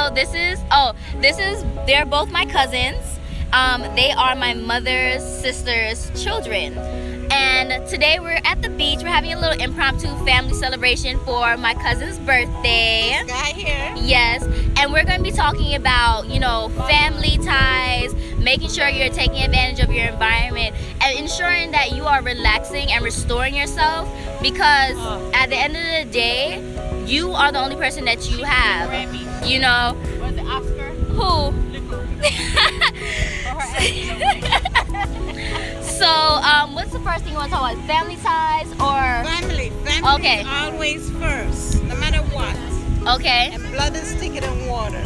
So they're both my cousins. They are my mother's sister's children. And today we're at the beach. We're having a little impromptu family celebration for my cousin's birthday. This guy here. Yes. And we're going to be talking about, family ties, making sure you're taking advantage of your environment, and ensuring that you are relaxing and restoring yourself, because at the end of the day, you are the only person that you have. Where's the Oscar? Who? So, what's the first thing you want to talk about? Family ties or? Family. Okay. Is always first, no matter what. Okay. And blood is thicker than water.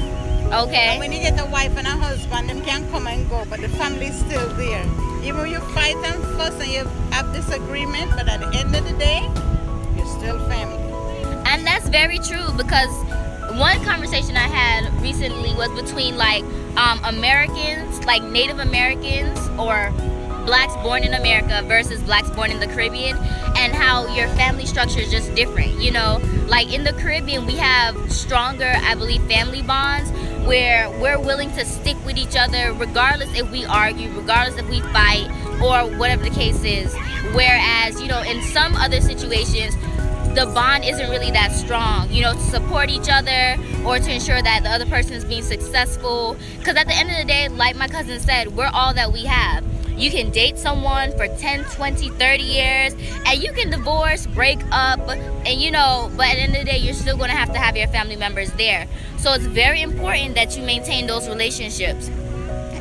Okay. And when you get a wife and a husband, them can come and go, but the family is still there. Even when you fight and fuss and you have disagreement, but at the end of the day, you're still family. And that's very true, because one conversation I had recently was between Americans, like Native Americans or blacks born in America versus blacks born in the Caribbean, and how your family structure is just different. Like in the Caribbean, we have stronger, I believe, family bonds where we're willing to stick with each other regardless if we argue, regardless if we fight, or whatever the case is. Whereas, in some other situations, the bond isn't really that strong, to support each other or to ensure that the other person is being successful. Because at the end of the day, like my cousin said, we're all that we have. You can date someone for 10, 20, 30 years, and you can divorce, break up, and but at the end of the day, you're still going to have your family members there. So it's very important that you maintain those relationships.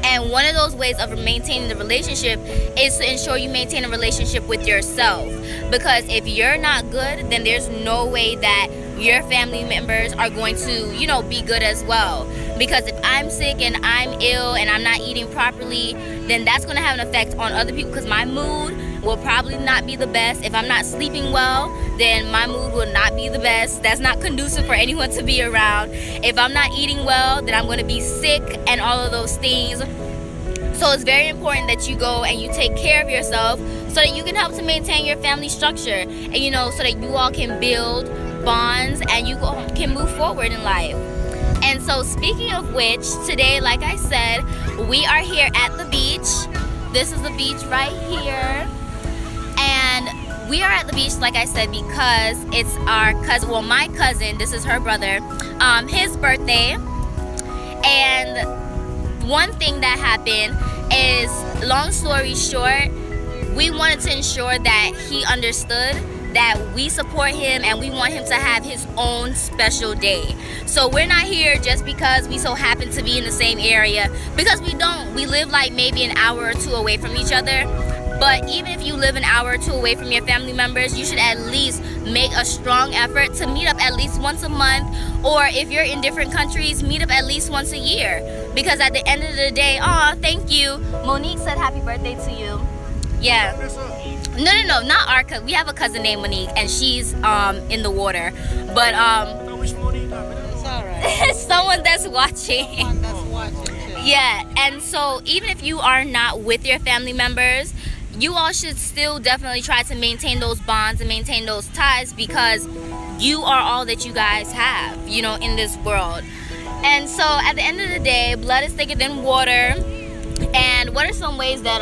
And one of those ways of maintaining the relationship is to ensure you maintain a relationship with yourself. Because if you're not good, then there's no way that your family members are going to, be good as well. Because if I'm sick and I'm ill and I'm not eating properly, then that's going to have an effect on other people, because my mood will probably not be the best. If I'm not sleeping well, then my mood will not be the best. That's not conducive for anyone to be around. If I'm not eating well, then I'm going to be sick and all of those things. So it's very important that you go and you take care of yourself so that you can help to maintain your family structure, and so that you all can build bonds and you can move forward in life. And so, speaking of which, today, like I said, we are here at the beach. This is the beach right here. And we are at the beach, like I said, because it's our cousin, my cousin, this is her brother, his birthday. And one thing that happened is, long story short, we wanted to ensure that he understood that we support him and we want him to have his own special day. So we're not here just because we so happen to be in the same area, because we don't. We live maybe an hour or two away from each other. But even if you live an hour or two away from your family members, you should at least make a strong effort to meet up at least once a month. Or if you're in different countries, meet up at least once a year. Because at the end of the day, thank you. Monique said happy birthday to you. Yeah. No, not our cousin. We have a cousin named Monique, and she's in the water. But It's all right. someone that's watching. Someone that's watching too. Yeah, and so even if you are not with your family members, you all should still definitely try to maintain those bonds and maintain those ties, because you are all that you guys have, in this world. And so at the end of the day, blood is thicker than water. And what are some ways that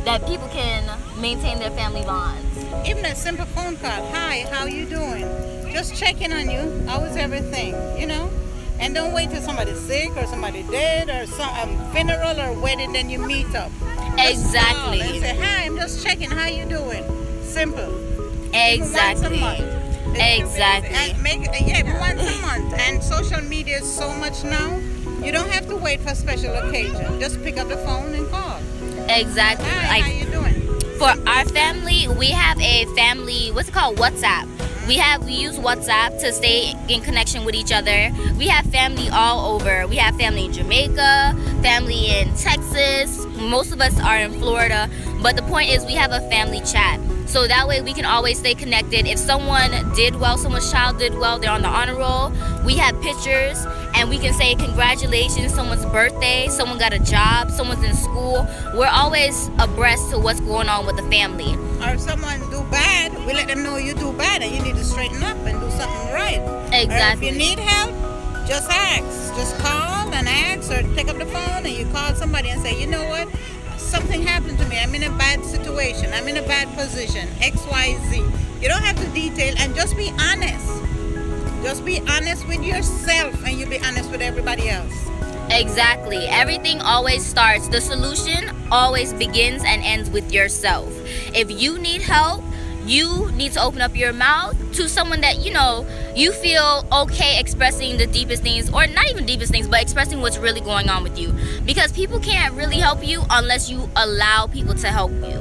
that people can maintain their family bonds? Even a simple phone call. Hi, how you doing? Just checking on you. How is everything? And don't wait till somebody's sick or somebody dead or some funeral or wedding, then you meet up. Exactly. And say, hi, I'm just checking. How you doing? Simple. Exactly. Even once a month. Exactly. And once a month. And social media is so much now. You don't have to wait for a special occasion. Just pick up the phone and call. Exactly. Hi, how you doing? For our family, we have a family, what's it called? WhatsApp. We use WhatsApp to stay in connection with each other. We have family all over. We have family in Jamaica, family in Texas. Most of us are in Florida. But the point is, we have a family chat. So that way we can always stay connected. If someone did well, someone's child did well, they're on the honor roll, we have pictures and we can say congratulations, someone's birthday, someone got a job, someone's in school. We're always abreast to what's going on with the family. Or if someone do bad, we let them know you do bad and you need to straighten up and do something right. Exactly. Or if you need help, just ask. Just call and ask, or pick up the phone and you call somebody and say, you know what? Something happened to me. I'm in a bad situation. I'm in a bad position. X, Y, Z. You don't have to detail, and just be honest. Just be honest with yourself, and you'll be honest with everybody else. Exactly. Everything always starts. The solution always begins and ends with yourself. If you need help, you need to open up your mouth to someone that you feel okay expressing the deepest things, or not even deepest things, but expressing what's really going on with you, because people can't really help you unless you allow people to help you.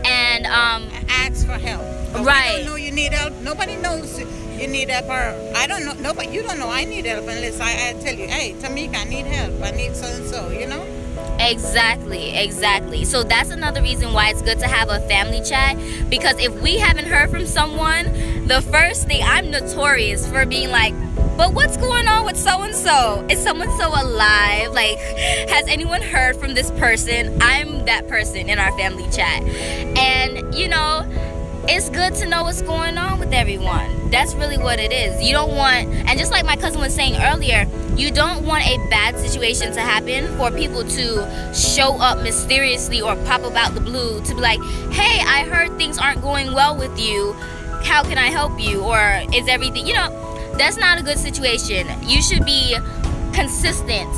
And ask for help. Right. You don't know you need help. Nobody knows you need help, or I don't know. Nobody, you don't know I need help unless I tell you, hey, Tamika, I need help. I need so and so. Exactly. So that's another reason why it's good to have a family chat, because if we haven't heard from someone, the first thing, I'm notorious for being like, but what's going on with so and so? Is someone so alive? Like, has anyone heard from this person? I'm that person in our family chat. And it's good to know what's going on with everyone. That's really what it is. You don't want, and just like my cousin was saying earlier, you don't want a bad situation to happen for people to show up mysteriously or pop up out the blue to be like, hey, I heard things aren't going well with you. How can I help you? Or is everything, that's not a good situation. You should be consistent.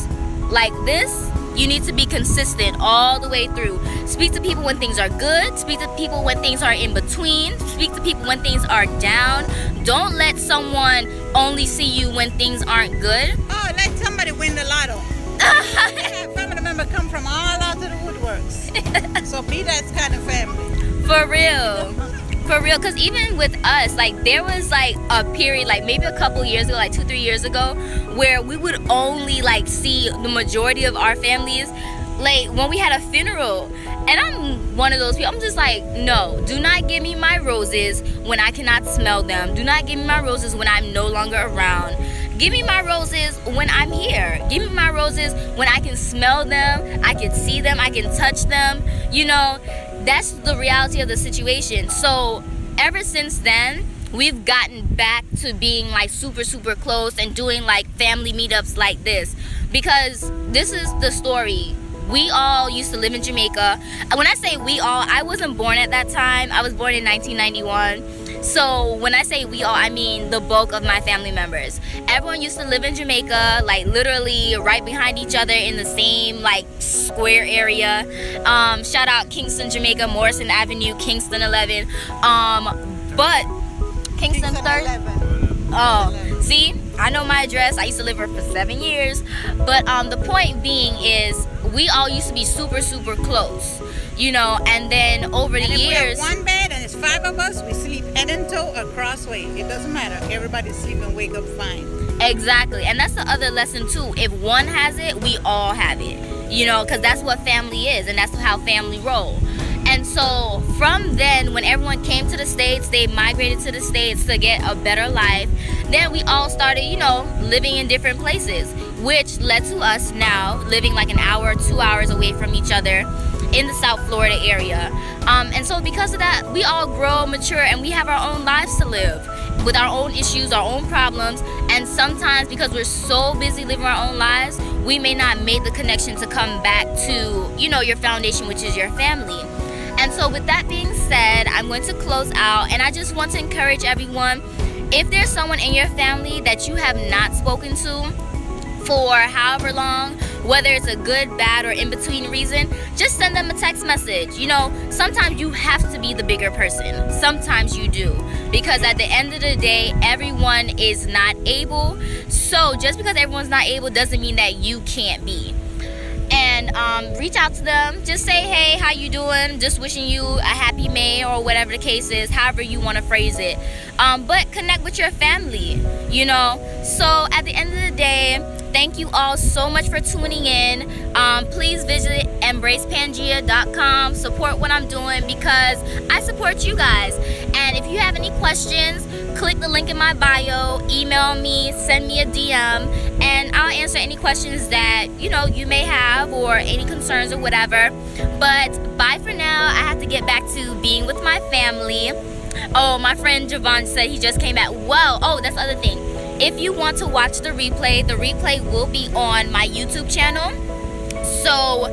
Like this, you need to be consistent all the way through. Speak to people when things are good. Speak to people when things are in between. Speak to people when things are down. Don't let someone only see you when things aren't good. Oh, let somebody win the lotto. Yeah, family member come from all out of the woodworks. So be that kind of family. For real, because even with us, like, there was like a period, like maybe a couple years ago, like 2-3 years ago, where we would only like see the majority of our families like when we had a funeral. And I'm one of those people, I'm just like, no, do not give me my roses when I cannot smell them. Do not give me my roses when I'm no longer around. Give me my roses when I'm here. Give me my roses when I can smell them, I can see them, I can touch them. That's the reality of the situation. So ever since then, we've gotten back to being like super, super close and doing like family meetups like this, because this is the story. We all used to live in Jamaica. When I say we all, I wasn't born at that time. I was born in 1991. So when I say we all, I mean the bulk of my family members. Everyone used to live in Jamaica, like literally right behind each other in the same like square area. Shout out Kingston, Jamaica, Morrison Avenue, Kingston 11. But Kingston 3rd. Oh, see, I know my address. I used to live here for 7 years. But the point being is, we all used to be super, super close, and then over the years. We have one bed and it's 5 of us, we sleep head and toe or crossway. It doesn't matter. Everybody sleep and wake up fine. Exactly. And that's the other lesson too. If one has it, we all have it, because that's what family is, and that's how family roll. And so from then, when everyone came to the States, they migrated to the States to get a better life. Then we all started, living in different places, which led to us now living like an hour, 2 hours away from each other in the South Florida area. And so because of that, we all grow, mature, and we have our own lives to live with our own issues, our own problems. And sometimes because we're so busy living our own lives, we may not make the connection to come back to, your foundation, which is your family. And so with that being said, I'm going to close out, and I just want to encourage everyone, if there's someone in your family that you have not spoken to for however long, whether it's a good, bad, or in-between reason, just send them a text message. Sometimes you have to be the bigger person. Sometimes you do. Because at the end of the day, everyone is not able. So just because everyone's not able doesn't mean that you can't be. And reach out to them. Just say, hey, how you doing? Just wishing you a happy May, or whatever the case is, however you want to phrase it. But connect with your family, So at the end of the day, thank you all so much for tuning in. Please visit embracepangea.com. Support what I'm doing, because I support you guys. And if you have any questions, click the link in my bio, email me, send me a DM, and I'll answer any questions that you may have, or any concerns or whatever. But bye for now. I have to get back to being with my family. Oh, my friend Javon said he just came back. Well, oh, that's the other thing. If you want to watch the replay will be on my YouTube channel. So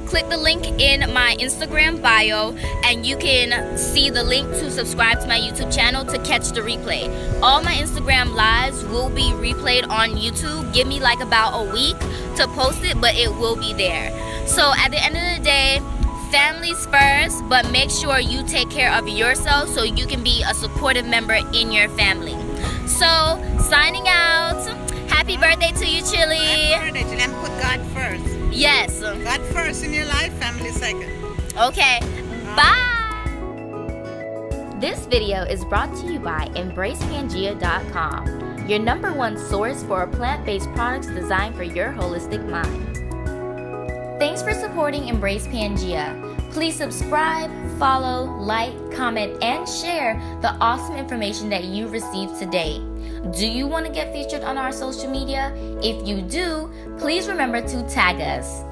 click the link in my Instagram bio and you can see the link to subscribe to my YouTube channel to catch the replay. All my Instagram lives will be replayed on YouTube. Give me like about a week to post it, but it will be there. So at the end of the day, families first, but make sure you take care of yourself so you can be a supportive member in your family. So signing out. Happy birthday to you, Chili. Happy birthday, Chili. And put God first. Yes. God first in your life, family second. Okay. Bye. This video is brought to you by EmbracePangea.com, your #1 source for plant-based products designed for your holistic mind. Thanks for supporting Embrace Pangea. Please subscribe, follow, like, comment, and share the awesome information that you received today. Do you want to get featured on our social media? If you do, please remember to tag us.